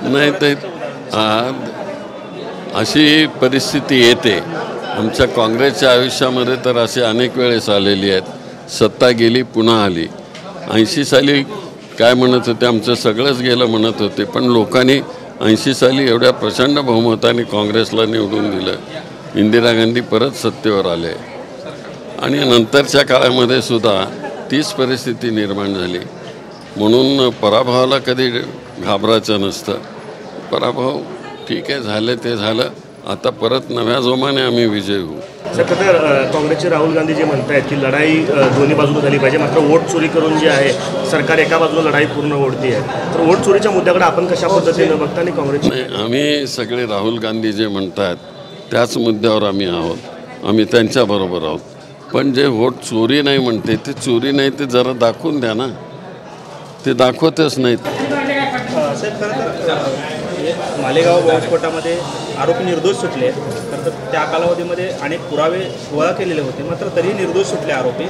नाही ते अशी परिस्थिती येते आमच्या काँग्रेसच्या आयुष्यामध्ये तर असे अनेक वेळेस आलेली आहेत। सत्ता गेली पुन्हा आली। 80 साली काय म्हणत होते, आमचं सगळंच गेलं म्हणत होते, पण लोकांनी 80 साली एवढ्या प्रचंड बहुमताने काँग्रेसला निवडून दिलं। इंदिरा गांधी परत सत्तेवर आले आणि नंतरच्या काळामध्ये सुद्धा तीच परिस्थिती निर्माण झाली। म्हणून पराभवाला कधी घाबरायचं नसतं। पराभव ठीक आहे, झालं ते झालं, आता परत नव्या जोमाने आम्ही विजय होऊ। सध्या काँग्रेसचे राहुल गांधी जे म्हणतायत की लढाई दोन्ही बाजूने झाली पाहिजे, मात्र वोट चोरी करून जे आहे सरकार एका बाजूला लढाई पूर्ण ओढती आहे, तर वोट चोरीच्या मुद्द्याकडे आपण कशा पद्धतीने बघता? आणि काँग्रेस आम्ही सगळे राहुल गांधी जे म्हणतात त्याच मुद्द्यावर आम्ही आहोत, आम्ही त्यांच्याबरोबर आहोत। पण जे वोट चोरी नाही म्हणते ते चोरी नाही, ते जरा दाखवून द्या ना, ते दाखवतच नाहीत। मालेगाव बॉम्बस्फोटामध्ये आरोपी निर्दोष सुटले, तर त्या कालावधीमध्ये अनेक पुरावे गोळा केलेले होते, मात्र तरीही निर्दोष सुटले आरोपी।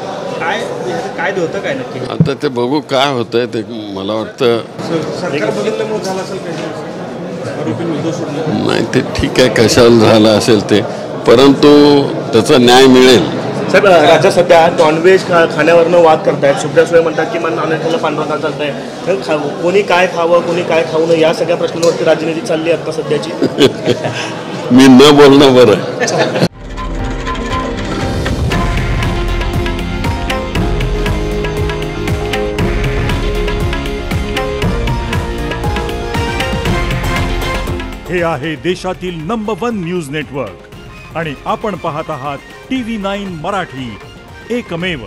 काय होतं काय नक्की? आता ते बघू काय होतंय ते। मला वाटतं नाही ते ठीक आहे, कशाला झालं असेल ते, परंतु त्याचा न्याय मिळेल। साहेब, राज्यात सध्या नॉनव्हेज खाण्यावरनं वाद करतायत। सुप्रिया सुळे म्हणतात की मला नॉनव्हेजला पांढरा का चालत आहे, कोणी काय खावं कोणी काय खाऊ नये या सगळ्या प्रश्नांवरती राजनीती चालली आहे आता सध्याची। मी न बोलणं बरं। हे आहे देशातील नंबर 1 न्यूज नेटवर्क आणि आपण पाहत आहात TV9 मराठी, एकमेव।